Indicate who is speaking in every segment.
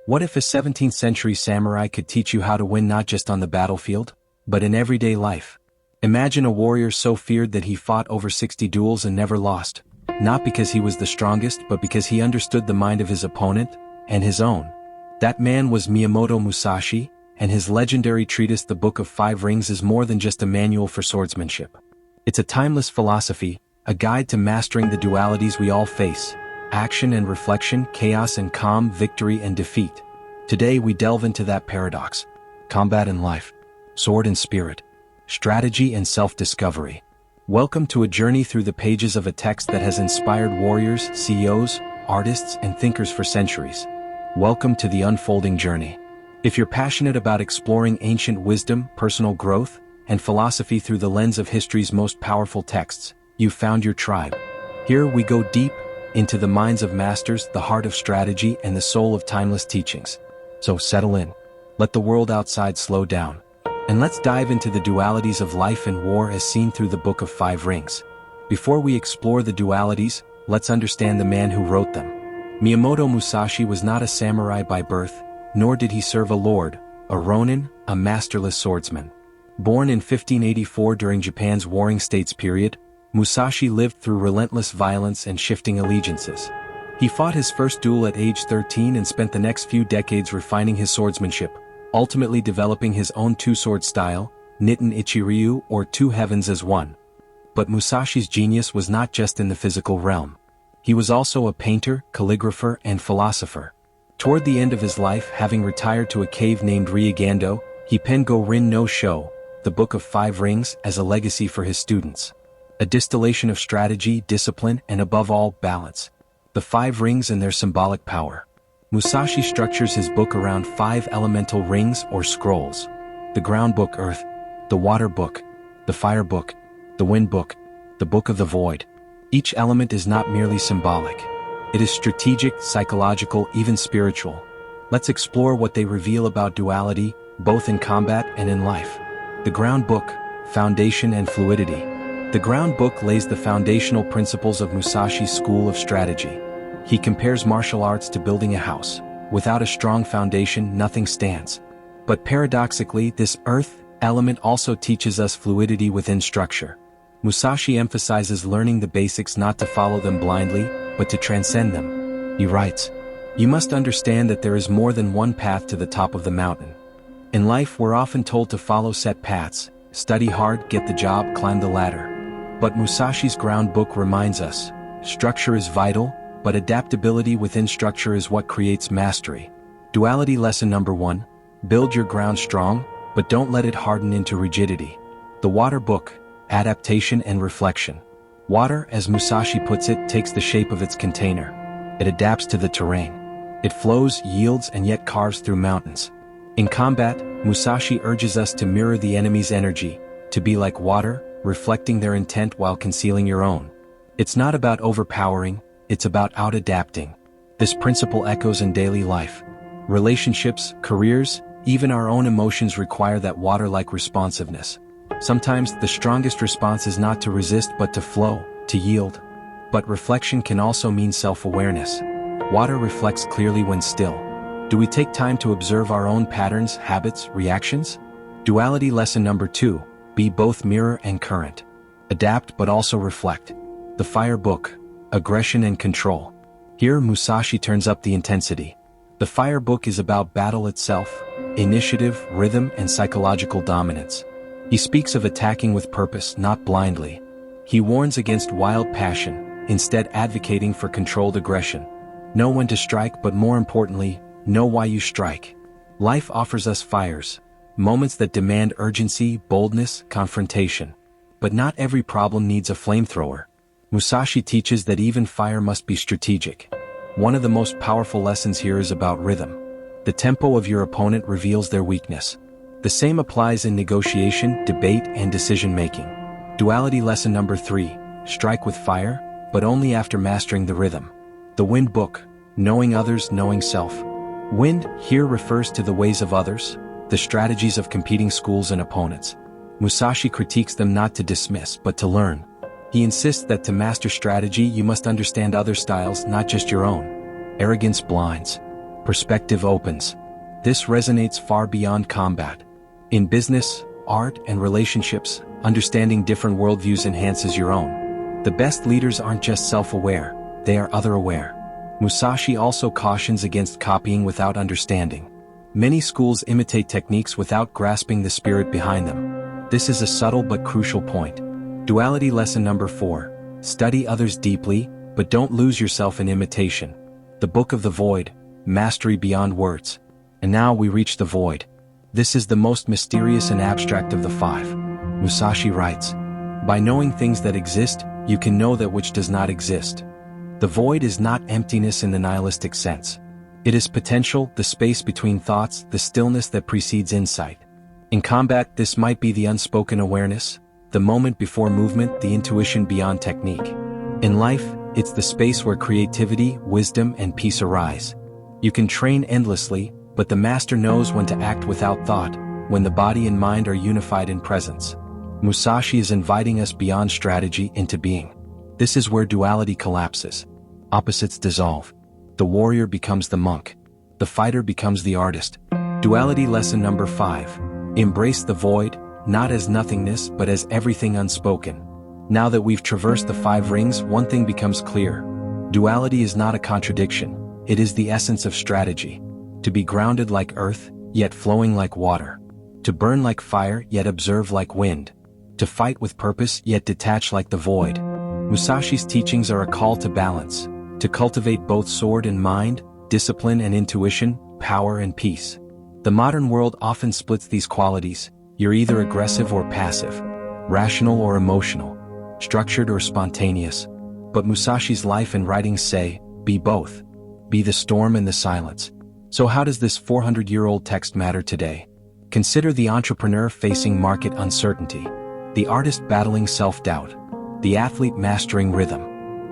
Speaker 1: What if a 17th century samurai could teach you how to win not just on the battlefield, but in everyday life? Imagine a warrior so feared that he fought over 60 duels and never lost, not because he was the strongest but because he understood the mind of his opponent, and his own. That man was Miyamoto Musashi, and his legendary treatise The Book of Five Rings is more than just a manual for swordsmanship. It's a timeless philosophy, a guide to mastering the dualities we all face: action and reflection, chaos and calm, victory and defeat. Today we delve into that paradox: combat and life, sword and spirit, strategy and self-discovery. Welcome to a journey through the pages of a text that has inspired warriors, CEOs, artists, and thinkers for centuries. Welcome to the unfolding journey. If you're passionate about exploring ancient wisdom, personal growth, and philosophy through the lens of history's most powerful texts, you've found your tribe. Here we go deep into the minds of masters, the heart of strategy, and the soul of timeless teachings. So settle in, let the world outside slow down, and let's dive into the dualities of life and war as seen through the Book of Five Rings. Before we explore the dualities, let's understand the man who wrote them. Miyamoto Musashi was not a samurai by birth, nor did he serve a lord, a ronin, a masterless swordsman. Born in 1584 during Japan's Warring States period, Musashi lived through relentless violence and shifting allegiances. He fought his first duel at age 13 and spent the next few decades refining his swordsmanship, ultimately developing his own two-sword style, Nitten Ichiryu, or two heavens as one. But Musashi's genius was not just in the physical realm. He was also a painter, calligrapher, and philosopher. Toward the end of his life, having retired to a cave named Ryugando, he penned Go-Rin no Sho, the Book of Five Rings, as a legacy for his students. A distillation of strategy, discipline, and above all, balance. The Five Rings and their symbolic power. Musashi structures his book around 5 elemental rings or scrolls: the ground book Earth, the water book, the fire book, the wind book, the book of the void. Each element is not merely symbolic. It is strategic, psychological, even spiritual. Let's explore what they reveal about duality, both in combat and in life. The ground book, foundation and fluidity. The ground book lays the foundational principles of Musashi's school of strategy. He compares martial arts to building a house. Without a strong foundation, nothing stands. But paradoxically, this earth element also teaches us fluidity within structure. Musashi emphasizes learning the basics, not to follow them blindly, but to transcend them. He writes, "You must understand that there is more than one path to the top of the mountain. In life, we're often told to follow set paths, study hard, get the job, climb the ladder. But Musashi's ground book reminds us, structure is vital, but adaptability within structure is what creates mastery." Duality lesson number 1, build your ground strong, but don't let it harden into rigidity. The water book, adaptation and reflection. Water, as Musashi puts it, takes the shape of its container. It adapts to the terrain. It flows, yields, and yet carves through mountains. In combat, Musashi urges us to mirror the enemy's energy, to be like water, reflecting their intent while concealing your own. It's not about overpowering, it's about out-adapting. This principle echoes in daily life. Relationships, careers, even our own emotions require that water-like responsiveness. Sometimes the strongest response is not to resist but to flow, to yield. But reflection can also mean self-awareness. Water reflects clearly when still. Do we take time to observe our own patterns, habits, reactions? Duality lesson number 2, be both mirror and current. Adapt but also reflect. The fire book, aggression and control. Here Musashi turns up the intensity. The fire book is about battle itself, initiative, rhythm, and psychological dominance. He speaks of attacking with purpose, not blindly. He warns against wild passion, instead advocating for controlled aggression. Know when to strike, but more importantly, know why you strike. Life offers us fires, moments that demand urgency, boldness, confrontation. But not every problem needs a flamethrower. Musashi teaches that even fire must be strategic. One of the most powerful lessons here is about rhythm. The tempo of your opponent reveals their weakness. The same applies in negotiation, debate, and decision-making. Duality lesson number 3, strike with fire, but only after mastering the rhythm. The wind book, knowing others, knowing self. Wind here refers to the ways of others, the strategies of competing schools and opponents. Musashi critiques them not to dismiss, but to learn. He insists that to master strategy you must understand other styles, not just your own. Arrogance blinds. Perspective opens. This resonates far beyond combat. In business, art, and relationships, understanding different worldviews enhances your own. The best leaders aren't just self-aware, they are other-aware. Musashi also cautions against copying without understanding. Many schools imitate techniques without grasping the spirit behind them. This is a subtle but crucial point. Duality lesson number 4. Study others deeply, but don't lose yourself in imitation. The Book of the Void, Mastery Beyond Words. And now we reach the void. This is the most mysterious and abstract of the 5. Musashi writes, "By knowing things that exist, you can know that which does not exist." The void is not emptiness in the nihilistic sense. It is potential, the space between thoughts, the stillness that precedes insight. In combat, this might be the unspoken awareness, the moment before movement, the intuition beyond technique. In life, it's the space where creativity, wisdom, and peace arise. You can train endlessly, but the master knows when to act without thought, when the body and mind are unified in presence. Musashi is inviting us beyond strategy into being. This is where duality collapses. Opposites dissolve. The warrior becomes the monk. The fighter becomes the artist. Duality lesson number 5. Embrace the void, not as nothingness but as everything unspoken. Now that we've traversed the 5 rings, one thing becomes clear. Duality is not a contradiction, it is the essence of strategy. To be grounded like earth, yet flowing like water. To burn like fire, yet observe like wind. To fight with purpose, yet detach like the void. Musashi's teachings are a call to balance, to cultivate both sword and mind, discipline and intuition, power and peace. The modern world often splits these qualities. You're either aggressive or passive, rational or emotional, structured or spontaneous. But Musashi's life and writings say, be both. Be the storm and the silence. So how does this 400-year-old text matter today? Consider the entrepreneur facing market uncertainty, the artist battling self-doubt, the athlete mastering rhythm,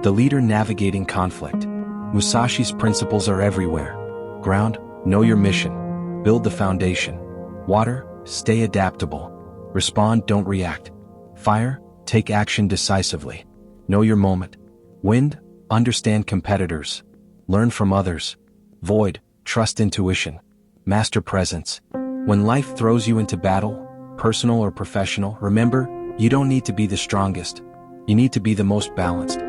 Speaker 1: the leader navigating conflict. Musashi's principles are everywhere. Ground, know your mission. Build the foundation. Water, stay adaptable. Respond, don't react. Fire, take action decisively. Know your moment. Wind, understand competitors. Learn from others. Void, trust intuition. Master presence. When life throws you into battle, personal or professional, remember, you don't need to be the strongest. You need to be the most balanced.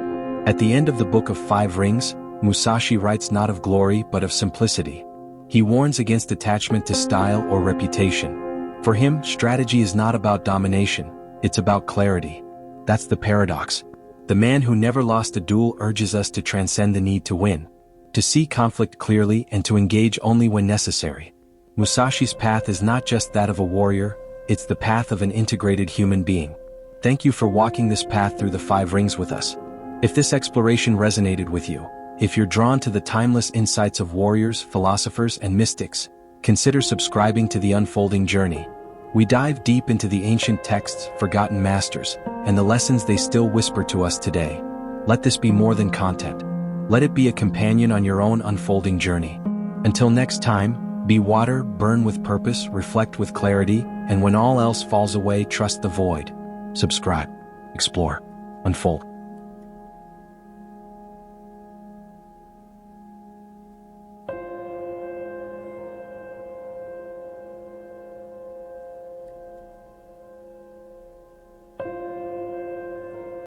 Speaker 1: At the end of the Book of 5 Rings, Musashi writes not of glory but of simplicity. He warns against attachment to style or reputation. For him, strategy is not about domination, it's about clarity. That's the paradox. The man who never lost a duel urges us to transcend the need to win, to see conflict clearly and to engage only when necessary. Musashi's path is not just that of a warrior, it's the path of an integrated human being. Thank you for walking this path through the 5 rings with us. If this exploration resonated with you, if you're drawn to the timeless insights of warriors, philosophers, and mystics, consider subscribing to The Unfolding Journey. We dive deep into the ancient texts, forgotten masters, and the lessons they still whisper to us today. Let this be more than content. Let it be a companion on your own unfolding journey. Until next time, be water, burn with purpose, reflect with clarity, and when all else falls away, trust the void. Subscribe, explore, unfold.